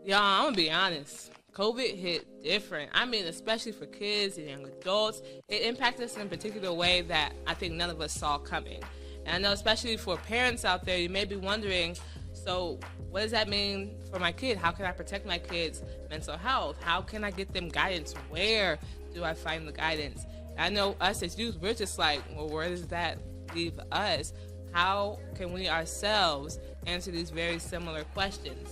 Y'all, I'm gonna be honest. COVID hit different. I mean, especially for kids and young adults, it impacted us in a particular way that I think none of us saw coming. And I know, especially for parents out there, you may be wondering, so what does that mean for my kid? How can I protect my kids' mental health? How can I get them guidance? Where do I find the guidance? I know us as youth, we're just like, well, where does that leave us? How can we ourselves answer these very similar questions?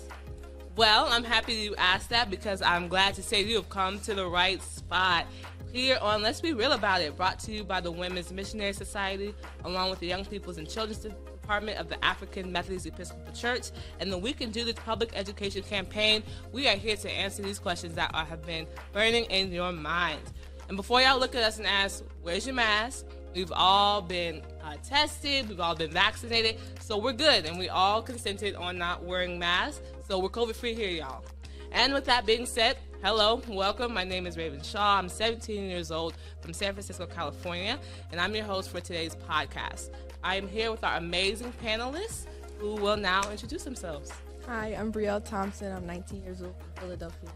Well, I'm happy you asked that because I'm glad to say you have come to the right spot. Here on Let's Be Real About It, brought to you by the Women's Missionary Society, along with the Young People's and Children's Department of the African Methodist Episcopal Church, and the We Can Do This public education campaign. We are here to answer these questions that have been burning in your mind. And before y'all look at us and ask, where's your mask? We've all been tested, we've all been vaccinated, so we're good, and we all consented on not wearing masks, so we're COVID-free here, y'all. And with that being said, hello, welcome. My name is Raven Shaw. I'm 17 years old from San Francisco, California, and I'm your host for today's podcast. I am here with our amazing panelists who will now introduce themselves. Hi, I'm Brielle Thompson. I'm 19 years old from Philadelphia.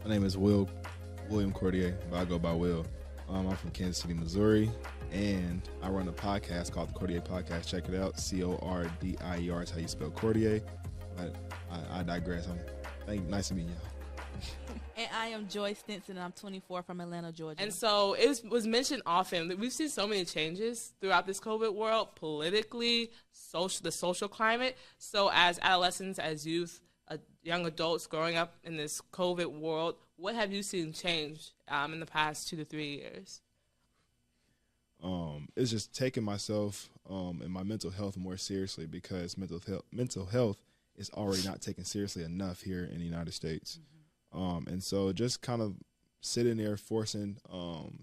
My name is William Cordier, but I go by Will. I'm from Kansas City, Missouri, and I run a podcast called the Cordier Podcast. Check it out, Cordier is how you spell Cordier. But I digress. Nice to meet y'all. And I am Joy Stinson, and I'm 24 from Atlanta, Georgia. And so it was mentioned often that we've seen so many changes throughout this COVID world, politically, the social climate. So as adolescents, as youth, young adults growing up in this COVID world, what have you seen change in the past 2 to 3 years? It's just taking myself and my mental health more seriously, because mental health is already not taken seriously enough here in the United States. Mm-hmm. And so just kind of sitting there forcing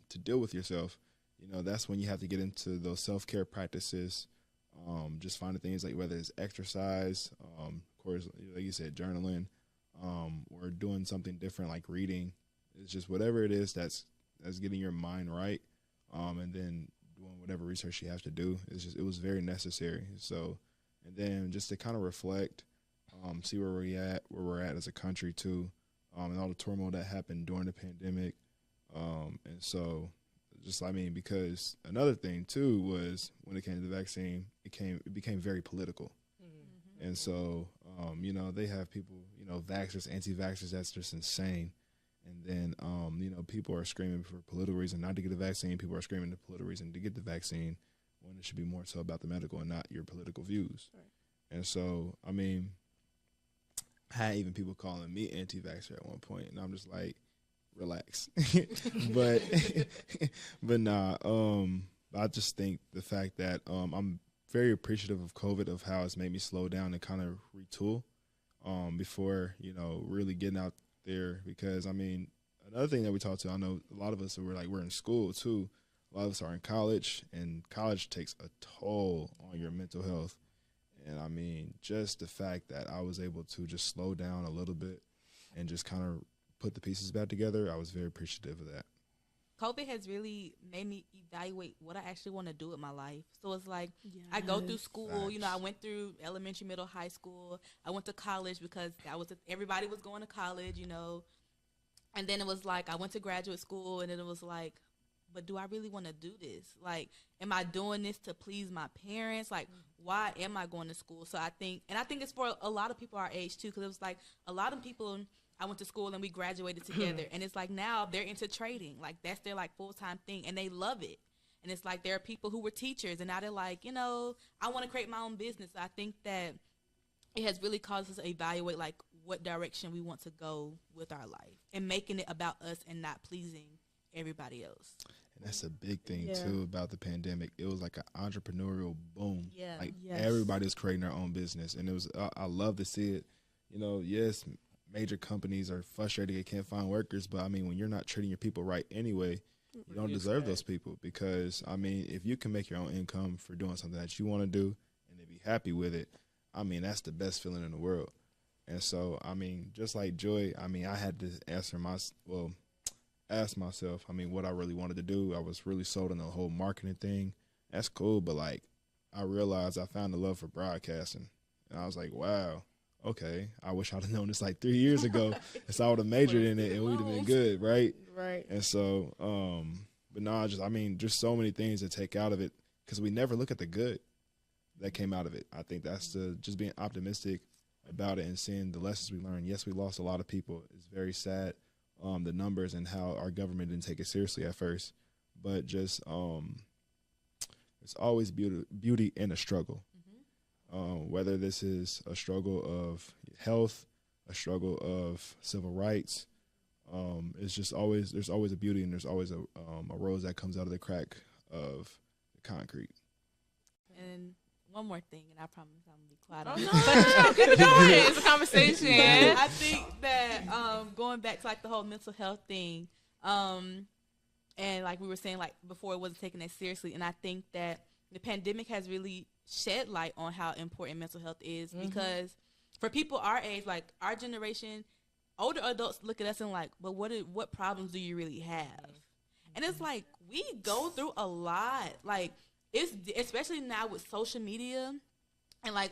to deal with yourself, that's when you have to get into those self-care practices, just finding things like whether it's exercise, of course, like you said, journaling, or doing something different like reading. It's just whatever it is that's getting your mind right, and then doing whatever research you have to do. It was very necessary. So, and then just to kind of reflect, see where we're at as a country too, and all the turmoil that happened during the pandemic. And so because another thing too was when it came to the vaccine, it became very political. Mm-hmm. And so, they have people, vaxxers, anti-vaxxers, that's just insane. And then, people are screaming for political reason not to get the vaccine. People are screaming for political reason to get the vaccine, when it should be more so about the medical and not your political views. Right. And so, I had even people calling me anti-vaxxer at one point, and I'm just like, relax. but nah, I just think the fact that I'm very appreciative of COVID, of how it's made me slow down and kind of retool before, really getting out there. Because, another thing that we talked to, I know a lot of us we're in school too. A lot of us are in college, and college takes a toll on your mental health. And just the fact that I was able to just slow down a little bit and just kind of put the pieces back together, I was very appreciative of that. COVID has really made me evaluate what I actually want to do with my life. So it's like, yes. I go through school, I went through elementary, middle, high school. I went to college because everybody was going to college, And then it was like, I went to graduate school, and then it was like, but do I really want to do this? Like, am I doing this to please my parents? Like, why am I going to school? So I think it's for a lot of people our age too, because it was like a lot of people, I went to school and we graduated together, and it's like now they're into trading. Like, that's their like full-time thing, and they love it. And it's like there are people who were teachers, and now they're like, I want to create my own business. I think that it has really caused us to evaluate like what direction we want to go with our life, and making it about us and not pleasing everybody else. And that's a big thing too about the pandemic. It was like an entrepreneurial boom. Yeah. Like everybody was creating their own business, and it was I love to see it. Yes, major companies are frustrated they can't find workers, but when you're not treating your people right anyway, you don't deserve those people. Because if you can make your own income for doing something that you want to do and then be happy with it, that's the best feeling in the world. And so just like Joy, I had to ask myself, what I really wanted to do. I was really sold on the whole marketing thing. That's cool, but I realized I found a love for broadcasting, and I was like, wow, okay, I wish I'd have known this like 3 years ago, and so I would have majored in it, and we'd have been good, right? Right. And so, but no, just so many things to take out of it, because we never look at the good that came out of it. I think that's just being optimistic about it and seeing the lessons we learned. Yes, we lost a lot of people. It's very sad, the numbers and how our government didn't take it seriously at first. But just there's always beauty in a struggle. Whether this is a struggle of health, a struggle of civil rights, there's always a beauty, and there's always a rose that comes out of the crack of the concrete. And one more thing, and I promise I'm gonna be quiet. Oh no, keep it going. It's a conversation. I think that going back to like the whole mental health thing, and like we were saying, like before, it wasn't taken that seriously, and I think that the pandemic has really shed light on how important mental health is, because for people our age, like our generation, older adults look at us and like, but what problems do you really have? And it's like, we go through a lot. Like, it's especially now with social media, and like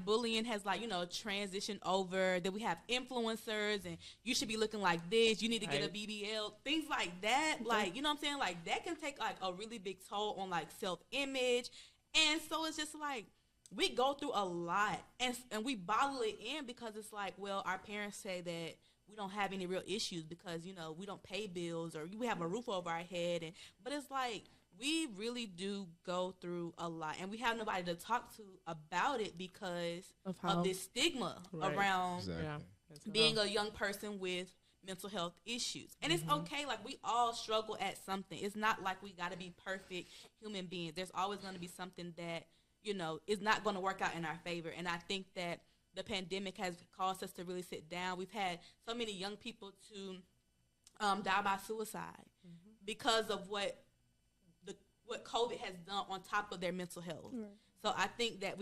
bullying has like, transitioned over, that we have influencers and you should be looking like this, you need to get a BBL, things like that. Like, you know what I'm saying? Like, that can take like a really big toll on like self-image. And so it's just like, we go through a lot, and we bottle it in because it's like, well, our parents say that we don't have any real issues because, we don't pay bills, or we have a roof over our head. But it's like, we really do go through a lot, and we have nobody to talk to about it because of this stigma around being a young person with mental health issues. And it's okay. Like, we all struggle at something. It's not like we got to be perfect human beings. There's always going to be something that, is not going to work out in our favor. And I think that the pandemic has caused us to really sit down. We've had so many young people to die by suicide because of what COVID has done on top of their mental health. So I think that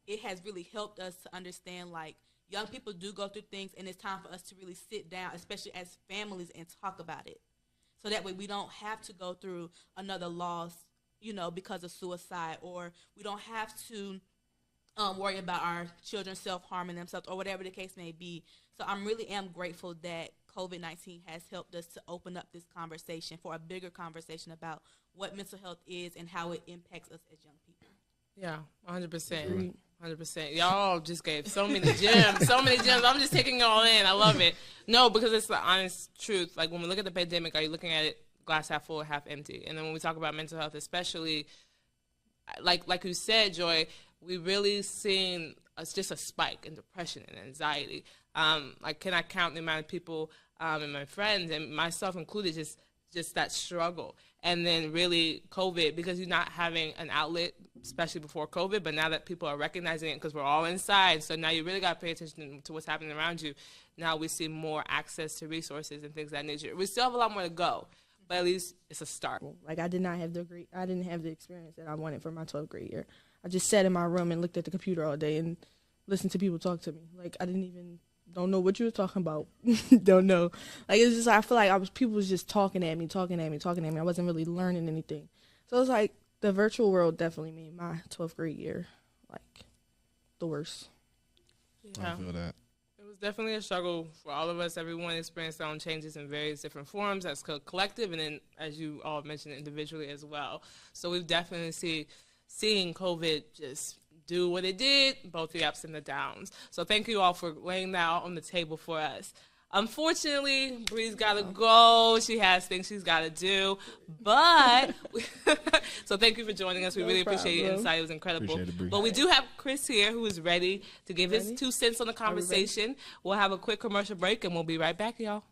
it has really helped us to understand, like, young people do go through things, and it's time for us to really sit down, especially as families, and talk about it. So that way we don't have to go through another loss, because of suicide, or we don't have to worry about our children self-harming themselves, or whatever the case may be. So I really am grateful that COVID-19 has helped us to open up this conversation for a bigger conversation about what mental health is and how it impacts us as young people. Yeah, 100%. 100%. Y'all just gave so many gems, so many gems. I'm just taking it all in. I love it. No, because it's the honest truth. Like, when we look at the pandemic, are you looking at it glass half full or half empty? And then when we talk about mental health, especially, like you said, Joy, we really seen just a spike in depression and anxiety. Like, can I count the amount of people and my friends and myself included, just that struggle. And then really COVID, because you're not having an outlet, especially before COVID, but now that people are recognizing it because we're all inside, so now you really got to pay attention to what's happening around you. Now we see more access to resources and things of that nature. We still have a lot more to go, but at least it's a start. Like, I didn't have the experience that I wanted for my 12th grade year. I just sat in my room and looked at the computer all day and listened to people talk to me. Like, I don't know what you were talking about. Don't know. Like, it's just, I feel like people was just talking at me. I wasn't really learning anything. So it's like, the virtual world definitely made my 12th grade year, like, the worst. I feel that. It was definitely a struggle for all of us. Everyone experienced their own changes in various different forms. That's collective, and then, as you all mentioned, individually as well. So we've definitely seeing COVID just do what it did, both the ups and the downs. So thank you all for laying that out on the table for us. Unfortunately, Bree's got to go. She has things she's got to do. But, so thank you for joining us. We really appreciate your insight. It was incredible. But we do have Chris here, who is ready to give his 2 cents on the conversation. We'll have a quick commercial break, and we'll be right back, y'all.